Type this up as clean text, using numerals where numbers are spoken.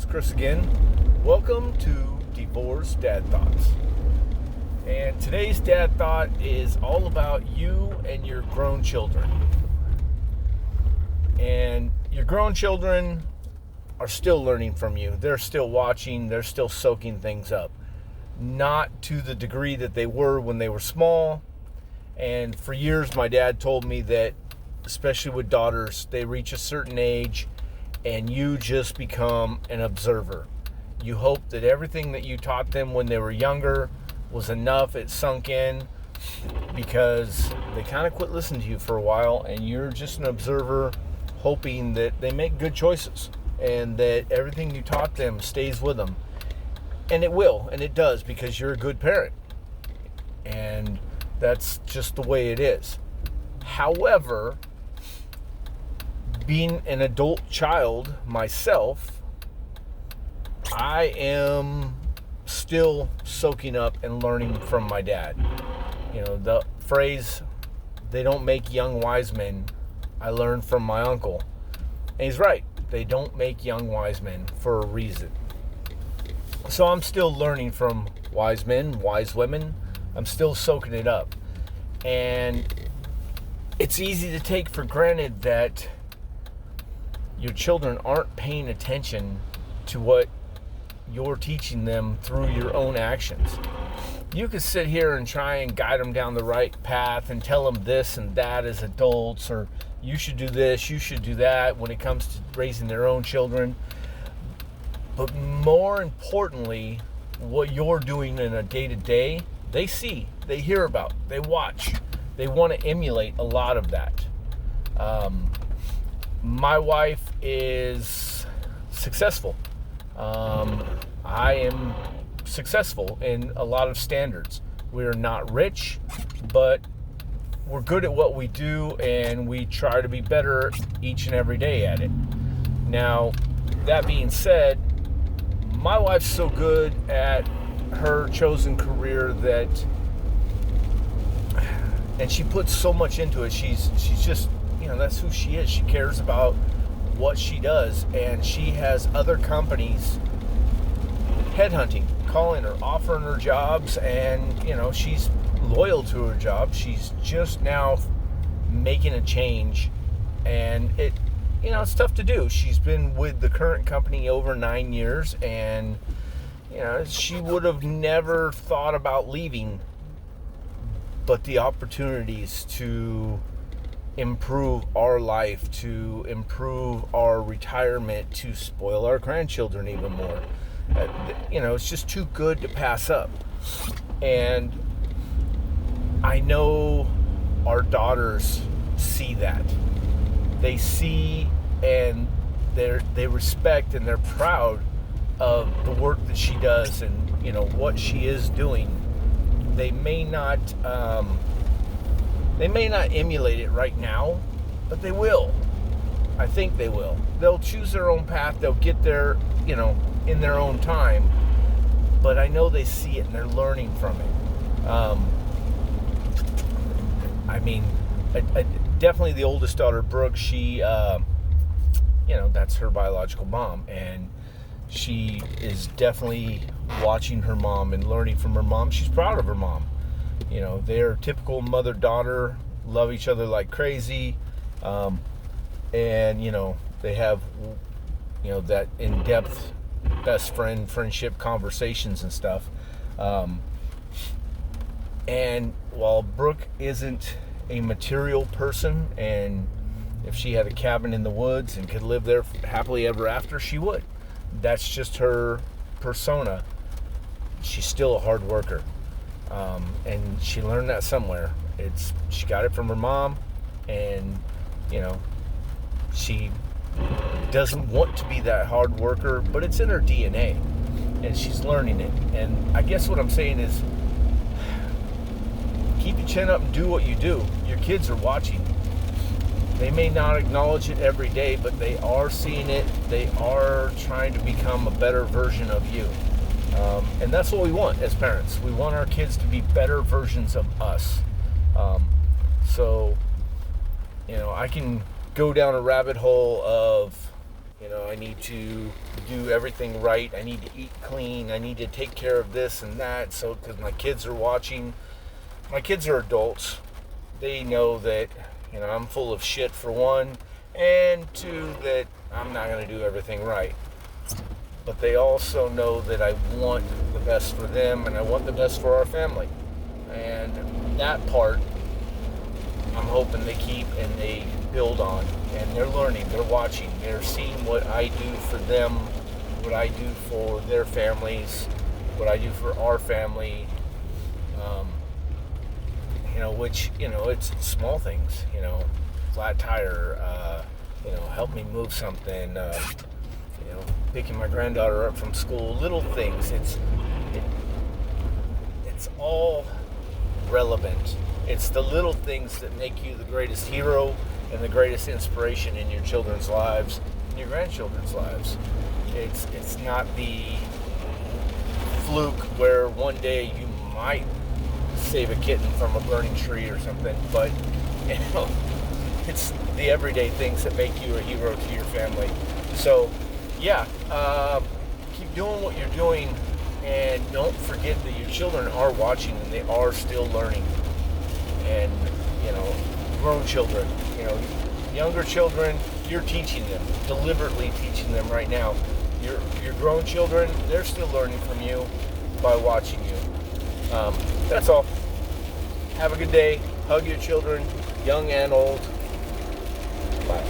Chris again. Welcome to Divorced Dad Thoughts. And today's dad thought is all about you and your grown children. And your grown children are still learning from you. They're still watching. They're still soaking things up. Not to the degree that they were when they were small. And for years, my dad told me that, especially with daughters, they reach a certain age and you just become an observer. You hope that everything that you taught them when they were younger was enough, it sunk in, because they kind of quit listening to you for a while, and you're just an observer hoping that they make good choices and that everything you taught them stays with them. And it will, and it does, because you're a good parent. And that's just the way it is. However, being an adult child myself, I am still soaking up and learning from my dad. You know, the phrase, they don't make young wise men, I learned from my uncle. And he's right. They don't make young wise men for a reason. So I'm still learning from wise men, wise women. I'm still soaking it up. And it's easy to take for granted that your children aren't paying attention to what you're teaching them through your own actions. You could sit here and try and guide them down the right path and tell them this and that as adults, or you should do this, you should do that when it comes to raising their own children. But more importantly, what you're doing in a day-to-day, they see, they hear about, they watch. They want to emulate a lot of that. My wife is successful. I am successful in a lot of standards. We're not rich, but we're good at what we do, and we try to be better each and every day at it. Now, that being said, my wife's so good at her chosen career that, and she puts so much into it. She's just, that's who she is. She cares about what she does, and she has other companies headhunting, calling her, offering her jobs, and she's loyal to her job. She's just now making a change, and it's tough to do. She's been with the current company over 9 years, and she would have never thought about leaving, but the opportunities to improve our life, to improve our retirement, to spoil our grandchildren even more. It's just too good to pass up. And I know our daughters see that. They see, and they respect, and they're proud of the work that she does and what she is doing. They may not emulate it right now, but they will. I think they will. They'll choose their own path. They'll get there, in their own time. But I know they see it and they're learning from it. Definitely the oldest daughter, Brooke, she, that's her biological mom. And she is definitely watching her mom and learning from her mom. She's proud of her mom. They're typical mother-daughter, love each other like crazy. And, they have, that in-depth best friendship conversations and stuff. And while Brooke isn't a material person, and if she had a cabin in the woods and could live there happily ever after, she would. That's just her persona. She's still a hard worker. And she learned that somewhere. She got it from her mom, and she doesn't want to be that hard worker, but it's in her DNA, and she's learning it. And I guess what I'm saying is, keep your chin up and do what you do. Your kids are watching. They may not acknowledge it every day, but they are seeing it. They are trying to become a better version of you. And that's what we want as parents. We want our kids to be better versions of us. So I can go down a rabbit hole of I need to do everything right. I need to eat clean. I need to take care of this and that. So, because my kids are watching, my kids are adults. They know that, I'm full of shit for one, and two, that I'm not going to do everything right. But they also know that I want the best for them and I want the best for our family. And that part, I'm hoping they keep and they build on. And they're learning, they're watching, they're seeing what I do for them, what I do for their families, what I do for our family. Which, it's small things, flat tire, help me move something, picking my granddaughter up from school, little things. It's all relevant. It's the little things that make you the greatest hero and the greatest inspiration in your children's lives and your grandchildren's lives. It's not the fluke where one day you might save a kitten from a burning tree or something, but it's the everyday things that make you a hero to your family. So keep doing what you're doing, and don't forget that your children are watching and they are still learning. And grown children, younger children, you're teaching them, deliberately teaching them right now. Your grown children, they're still learning from you by watching you. That's all. Have a good day. Hug your children, young and old. Bye.